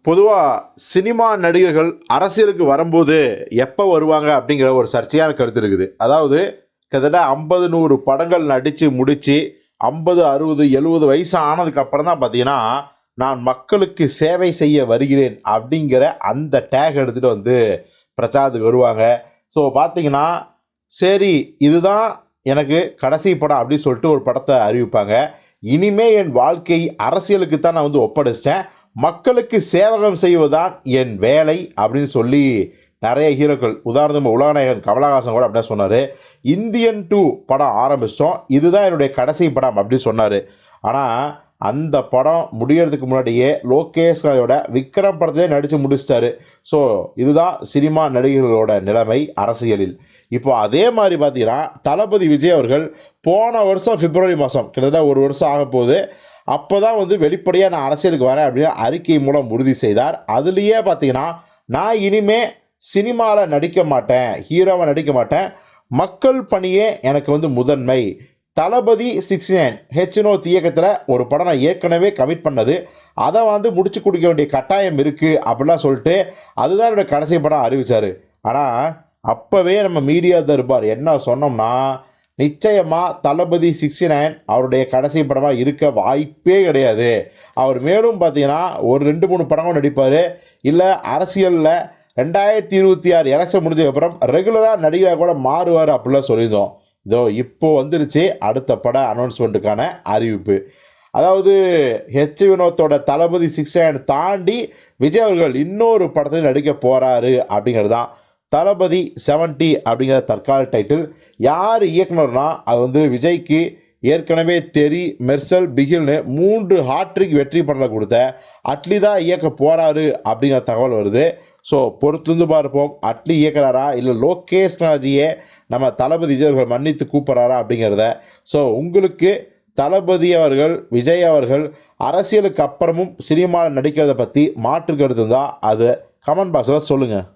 பொதுவாக சினிமா நடிகர்கள் அரசியலுக்கு வரும்போது எப்போ வருவாங்க அப்படிங்கிற ஒரு சர்ச்சையான கருத்து இருக்குது. அதாவது கிட்டத்தட்ட 50 100 படங்கள் நடித்து முடித்து 50 60 70 வயசு ஆனதுக்கு அப்புறம் தான் பார்த்தீங்கன்னா, நான் மக்களுக்கு சேவை செய்ய வருகிறேன் அப்படிங்கிற அந்த டேக் எடுத்துகிட்டு வந்து பிரச்சாரத்துக்கு வருவாங்க. ஸோ பார்த்தீங்கன்னா, சரி இதுதான் எனக்கு கடைசி படம் அப்படின்னு சொல்லிட்டு ஒரு படத்தை அறிவிப்பாங்க. இனிமே என் வாழ்க்கை அரசியலுக்கு தான் நான் வந்து ஒப்படைச்சிட்டேன், மக்களுக்கு சேவகம் செய்வதுதான் என் வேலை அப்படின்னு சொல்லி நிறைய ஹீரோக்கள், உதாரணமாக உலகநாயகன் கமலஹாசன் கூட அப்படிதான் சொன்னார். இந்தியன் 2 படம் ஆரம்பித்தோம், இதுதான் என்னுடைய கடைசி படம் அப்படின்னு சொன்னார். ஆனால் அந்த படம் முடியறதுக்கு முன்னாடியே லோகேஷ் ராயோட விக்ரம் படத்திலே நடித்து முடிச்சிட்டாரு. ஸோ இதுதான் சினிமா நடிகர்களோட நிலைமை அரசியலில். இப்போ அதே மாதிரி பார்த்தீங்கன்னா, தளபதி விஜய் அவர்கள் போன வருஷம் பிப்ரவரி மாதம், கிட்டத்தட்ட ஒரு வருஷம் ஆக போகுது, அப்போ தான் வந்து வெளிப்படையாக நான் அரசியலுக்கு வரேன் அப்படின்னு அறிக்கை மூலம் உறுதி செய்தார். அதுலேயே பார்த்தீங்கன்னா, நான் இனிமே சினிமாவில் நடிக்க மாட்டேன், ஹீரோவை நடிக்க மாட்டேன், மக்கள் பணியே எனக்கு வந்து முதன்மை. தளபதி 69 ஹெச்னோத் இயக்கத்தில் ஒரு படம் நான் ஏற்கனவே கமிட் பண்ணது, அதை வந்து முடிச்சு கொடுக்க வேண்டிய கட்டாயம் இருக்குது அப்படிலாம் சொல்லிட்டு அதுதான் என்னோடய கடைசி படம் அறிவித்தார். ஆனால் அப்போவே நம்ம மீடியா தர்பார் என்ன சொன்னோம்னா, நிச்சயமாக தளபதி 69 அவருடைய கடைசி படமாக இருக்க வாய்ப்பே கிடையாது. அவர் மேலும் பார்த்தீங்கன்னா ஒரு 2 3 படங்களும் நடிப்பார், இல்லை அரசியலில் 2026 எலெக்ஷன் முடிஞ்சதுக்கப்புறம் ரெகுலராக நடிகராக கூட மாறுவார் அப்படிலாம் சொல்லியிருந்தோம். இதோ இப்போது வந்துருச்சு அடுத்த பட அனௌன்ஸ்மெண்ட்டுக்கான அறிவிப்பு. அதாவது வினோத்தோட தளபதி 69 தாண்டி விஜய் அவர்கள் இன்னொரு படத்தில் நடிக்க போகிறாரு அப்படிங்கிறது தான். தளபதி 70 அப்படிங்கிற தற்கால டைட்டில். யார் இயக்குனர்னா அது வந்து விஜய்க்கு ஏற்கனவே தெரி, மெர்சல், பிகில்னு 3 ஹாட்ரிக் வெற்றி படங்களை கொடுத்த அட்லி தான் இயக்க போகிறாரு அப்படிங்கிற தகவல் வருது. ஸோ பொறுத்திருந்து பார்ப்போம், அட்லி இயக்குறாரா இல்லை லோகேஷ் ராஜியே நம்ம தளபதி விஜய் அவர்கள் மன்னித்து கூப்பிட்றாரா அப்படிங்கிறத. ஸோ உங்களுக்கு தளபதி அவர்கள், விஜய் அவர்கள் அரசியலுக்கு அப்புறமும் சினிமாவில் நடிக்கிறத பற்றி மாற்று கருத்து இருந்தால் அதை கமெண்ட் பாக்ஸில் சொல்லுங்கள்.